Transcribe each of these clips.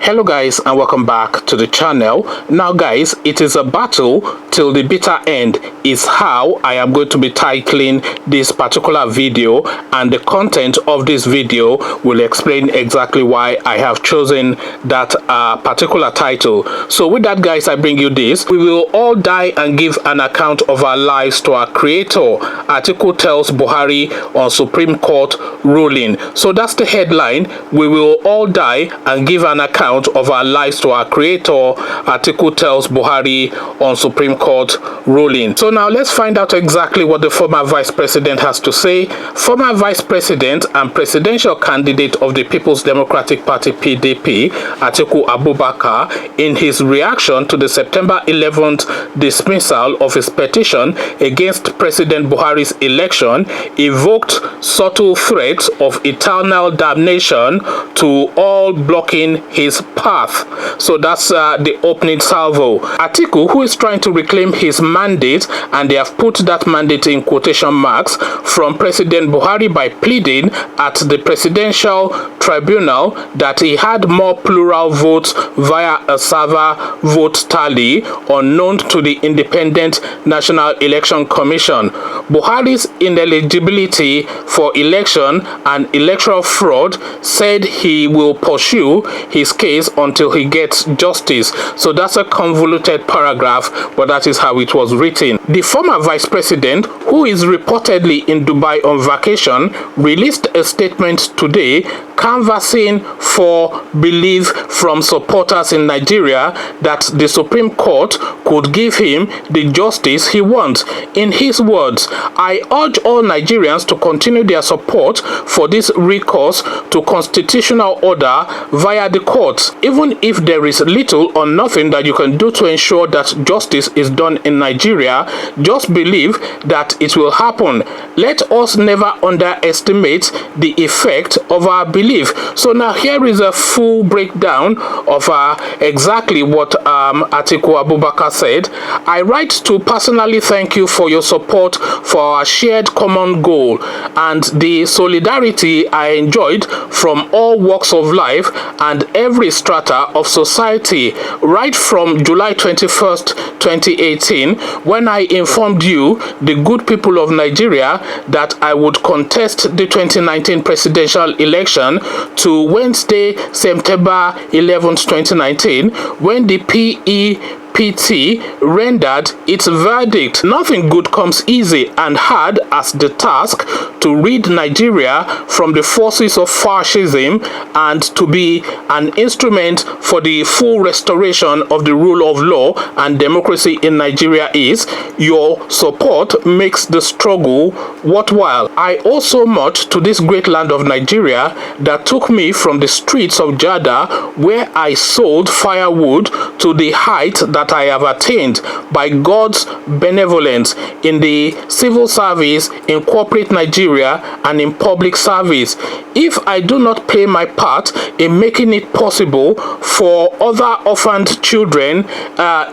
Hello guys, and welcome back to the channel. Now guys, it is a battle till the bitter end is how I am going to be titling this particular video, and the content of this video will explain exactly why I have chosen that particular title. So with that guys, I bring you this: we will all die and give an account of our lives to our creator. Atiku tells Buhari on Supreme Court ruling. So that's the headline. We will all die and give an account of our lives to our creator. Atiku tells Buhari on Supreme Court ruling. So now let's find out exactly what the former vice president has to say. Former vice president and presidential candidate of the People's Democratic Party PDP, Atiku Abubakar, in his reaction to the September 11th dismissal of his petition against President Buhari's election, evoked subtle threats of eternal damnation to all blocking his path. So that's the opening salvo. Atiku, who is trying to reclaim his mandate, and they have put that mandate in quotation marks, from President Buhari by pleading at the presidential tribunal that he had more plural votes via a server vote tally unknown to the Independent National Election Commission. Buhari's ineligibility for election and electoral fraud, said he will pursue his case until he gets justice. So that's a convoluted paragraph, but that is how it was written. The former vice president, who is reportedly in Dubai on vacation, released a statement today canvassing for belief from supporters in Nigeria that the Supreme Court could give him the justice he wants. In his words, "I urge all Nigerians to continue their support for this recourse to constitutional order via the courts. Even if there is little or nothing that you can do to ensure that justice is done in Nigeria, just believe that it will happen. Let us never underestimate the effect of our belief." So now here is a full breakdown of exactly what Atiku Abubakar said. "I write to personally thank you for your support for our shared common goal and the solidarity I enjoyed from all walks of life and every strata of society right from July 21st, 2018, when I informed you, the good people of Nigeria, that I would contest the 2019 presidential election, to Wednesday, September 11th, 2019, when the PT rendered its verdict. Nothing good comes easy, and hard as the task to rid Nigeria from the forces of fascism and to be an instrument for the full restoration of the rule of law and democracy in Nigeria is. Your support makes the struggle worthwhile. I owe so much to this great land of Nigeria that took me from the streets of Jada, where I sold firewood, to the height that I have attained by God's benevolence in the civil service, in corporate Nigeria, and in public service. If I do not play my part in making it possible for other orphaned children,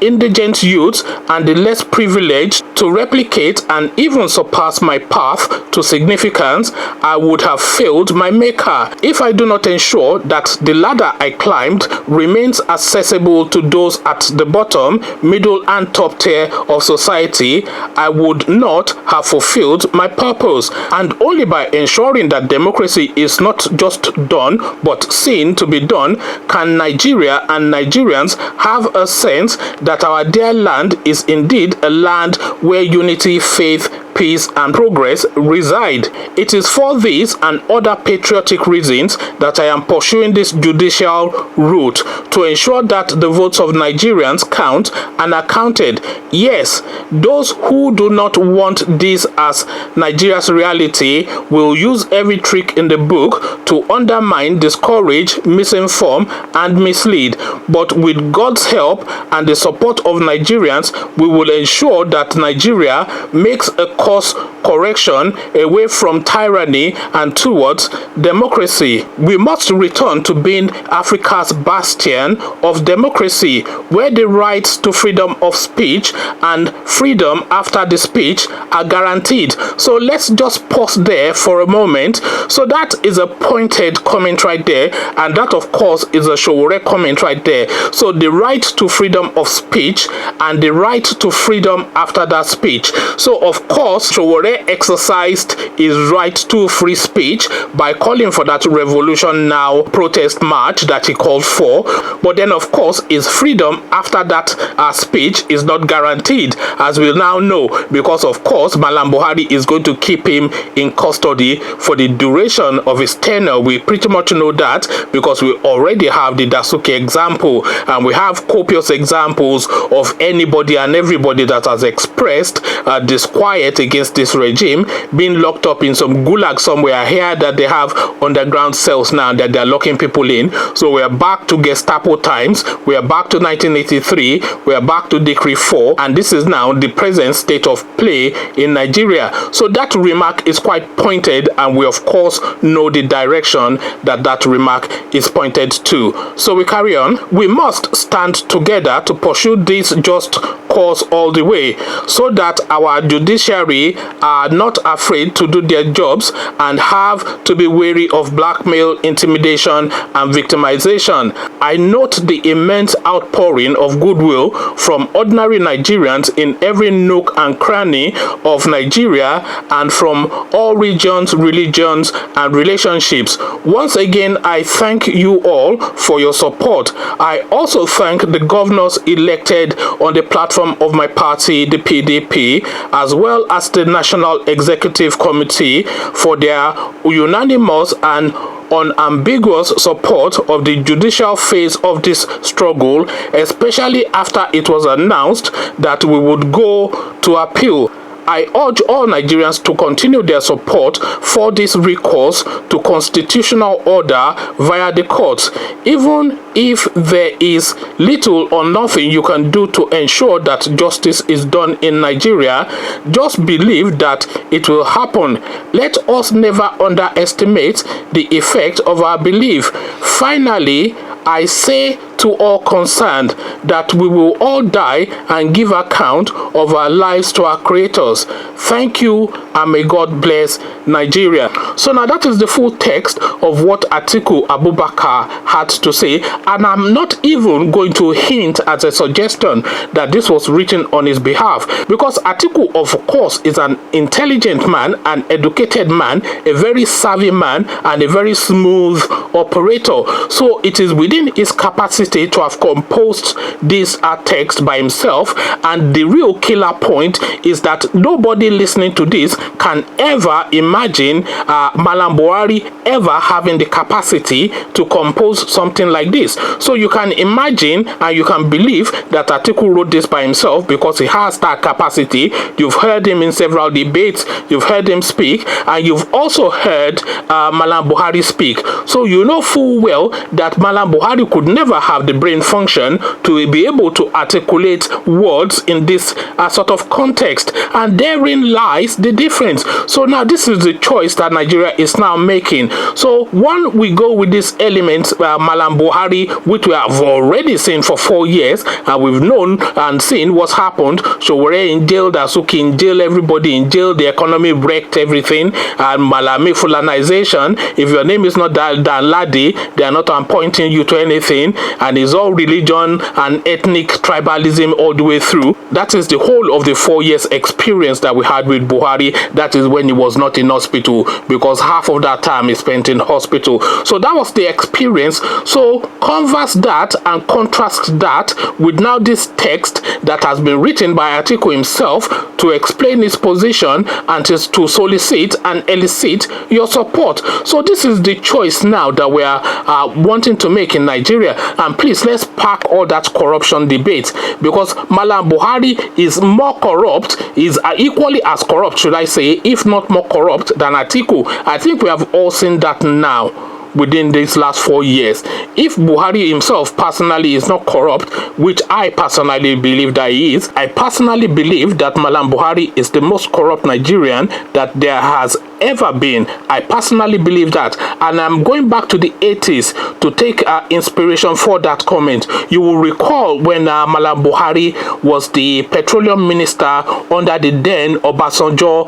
indigent youths, and the less privileged to replicate and even surpass my path to significance, I would have failed my maker. If I do not ensure that the ladder I climbed remains accessible to those at the bottom, middle, and top tier of society, I would not have fulfilled my purpose. And only by ensuring that democracy is not just done but seen to be done, can Nigeria and Nigerians have a sense that our dear land is indeed a land where unity, faith, peace, and progress reside. It is for these and other patriotic reasons that I am pursuing this judicial route, to ensure that the votes of Nigerians count and are counted. Yes, those who do not want this as Nigeria's reality will use every trick in the book to undermine, discourage, misinform, and mislead. But with God's help and the support of Nigerians, we will ensure that Nigeria makes a course correction away from tyranny and towards democracy. We must return to being Africa's bastion of democracy, where the rights to freedom of speech and freedom after the speech are guaranteed. So let's just pause there for a moment. So that is a pointed comment right there, and that of course is a Sowore comment right there. So the right to freedom of speech and the right to freedom after that speech. So of course Sowore exercised his right to free speech by calling for that Revolution Now protest march that he called for, but then of course his freedom after that speech is not guaranteed, as we now know, because of course Malam Buhari is going to keep him in custody for the duration of his tenure. We pretty much know that because we already have the Dasuki example, and we have copious examples of anybody and everybody that has expressed disquiet against this regime being locked up in some gulag somewhere here, that they have underground cells now that they're locking people in. So we're back to Gestapo times, we are back to 1983, we are back to Decree 4, and this is now the present state of play in Nigeria. So that remark is quite pointed, and we of course know the direction that that remark is pointed to. So we carry on. We must stand together to pursue this just cause all the way, so that our judiciary are not afraid to do their jobs and have to be wary of blackmail, intimidation, and victimization. I note the immense outpouring of goodwill from ordinary Nigerians in every nook and cranny of Nigeria and from all regions, religions, and relationships. Once again, I thank you all for your support. I also thank the governors elected on the platform of my party, the PDP, as well as the National Executive Committee for their unanimous and unambiguous support of the judicial phase of this struggle, especially after it was announced that we would go to appeal. I urge all Nigerians to continue their support for this recourse to constitutional order via the courts. Even if there is little or nothing you can do to ensure that justice is done in Nigeria, just believe that it will happen. Let us never underestimate the effect of our belief. Finally, I say to all concerned that we will all die and give account of our lives to our creators. Thank you, and may God bless Nigeria. So now that is the full text of what Atiku Abubakar had to say, and I'm not even going to hint at a suggestion that this was written on his behalf, because Atiku of course is an intelligent man, an educated man, a very savvy man, and a very smooth operator. So it is within his capacity to have composed this text by himself, and the real killer point is that nobody listening to this can ever imagine Malam Buhari ever having the capacity to compose something like this. So you can imagine and you can believe that Atiku wrote this by himself because he has that capacity. You've heard him in several debates, you've heard him speak, and you've also heard Malam Buhari speak. So you know full well that Malam Buhari could never have the brain function to be able to articulate words in this sort of context, and therein lies the difference. So now this is the choice that Nigeria is now making. So one, we go with this element, Malam Buhari, which we have already seen for 4 years, and we've known and seen what's happened. So we're in jail, Dasuki in jail, everybody in jail, the economy wrecked everything, and Malami Fulanization. If your name is not Dan Ladi, they are not pointing you to anything, and it's all religion and ethnic tribalism all the way through. That is the whole of the 4 years experience that we had with Buhari. That is when he was not in hospital, because half of that time he spent in hospital. So that was the experience. So converse that and contrast that with now this text that has been written by Atiku himself to explain his position and to solicit and elicit your support. So this is the choice now that we are wanting to make in Nigeria. And please, let's park all that corruption debate, because Malam Buhari is more corrupt, is equally as corrupt, should I say, if not more corrupt than Atiku. I think we have all seen that now. within these last 4 years. If Buhari himself personally is not corrupt, which I personally believe that he is, I personally believe that Malam Buhari is the most corrupt Nigerian that there has ever been. I personally believe that, and I'm going back to the 80s to take inspiration for that comment. You will recall when Malam Buhari was the petroleum minister under the then Obasanjo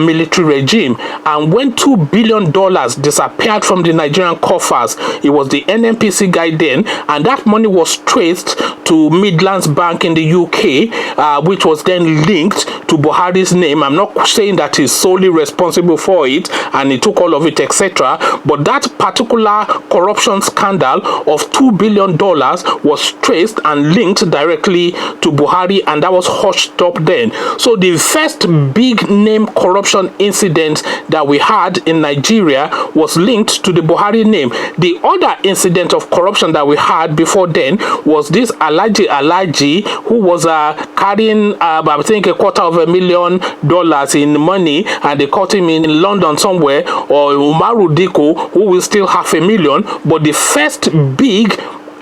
military regime, and when $2 billion disappeared from the Nigerian coffers, it was the NNPC guy then, and that money was traced to Midlands Bank in the UK, which was then linked to Buhari's name. I'm not saying that he's solely responsible for it and he took all of it, etc., but that particular corruption scandal of $2 billion was traced and linked directly to Buhari, and that was hushed up then. So the first big name corruption incident that we had in Nigeria was linked to the Buhari name. The other incident of corruption that we had before then was this Alhaji who was carrying I think $250,000 in money, and they caught him in London somewhere, or Umaru Diko, who will still $500,000. But the first big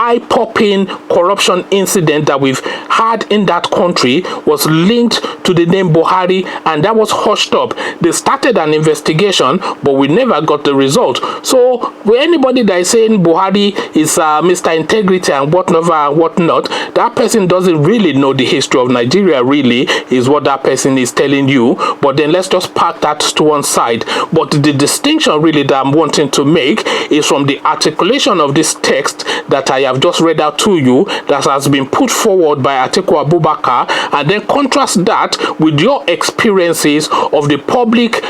eye-popping corruption incident that we've had in that country was linked to the name Buhari, and that was hushed up. They started an investigation, but we never got the result. So anybody that is saying Buhari is Mr. Integrity and whatnot, that person doesn't really know the history of Nigeria, really, is what that person is telling you. But then let's just park that to one side. But the distinction really that I'm wanting to make is from the articulation of this text that I have just read out to you, that has been put forward by Atiku Abubakar, and then contrast that with your experiences of the public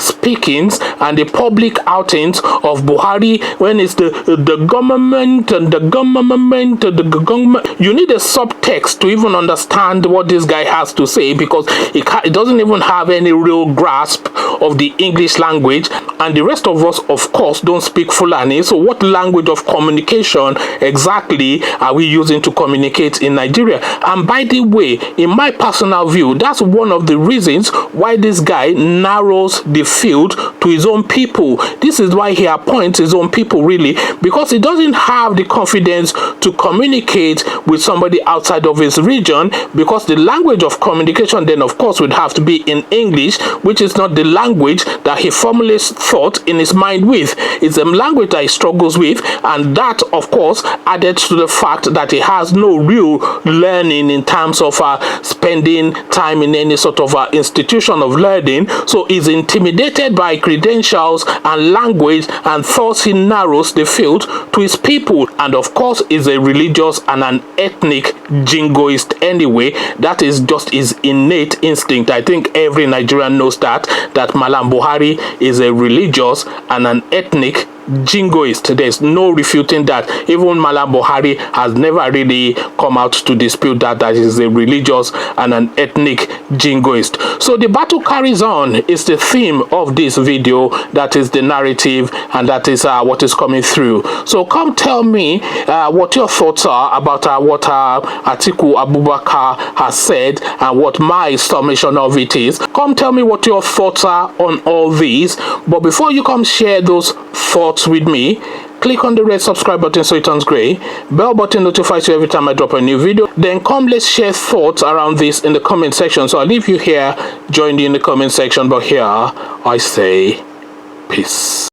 speakings and the public outings of Buhari when it's the government and the government. You need a subtext to even understand what this guy has to say, because it doesn't even have any real grasp of the English language, and the rest of us, of course, don't speak Fulani. So what language of communication exactly are we using to communicate in Nigeria? And by the way, in my personal view, that's one of the reasons why this guy narrows the field to his own people. This is why he appoints his own people, really, because he doesn't have the confidence to communicate with somebody outside of his region, because the language of communication then, of course, would have to be in English, which is not the language that he formulates thought in his mind with. It's a language that he struggles with, and that, of course, added to the fact that he has no real learning in terms of spending time in any sort of institution of learning. So he's intimidated by credentials and language, and thus he narrows the field to his people. And of course, is a religious and an ethnic jingoist anyway. That is just his innate instinct. I think every Nigerian knows that Malam Buhari is a religious and an ethnic jingoist. There's no refuting that. Even Malam Buhari has never really come out to dispute that is a religious and an ethnic jingoist. So the battle carries on is the theme of this video. That is the narrative, and that is what is coming through. So come tell me what your thoughts are about what Atiku Abubakar has said and what my summation of it is. Come tell me what your thoughts are on all these. But before you come share those thoughts with me, click on the red subscribe button so it turns gray. Bell button notifies you every time I drop a new video. Then come, let's share thoughts around this in the comment section. So I'll leave you here, join you in the comment section, but here I say peace.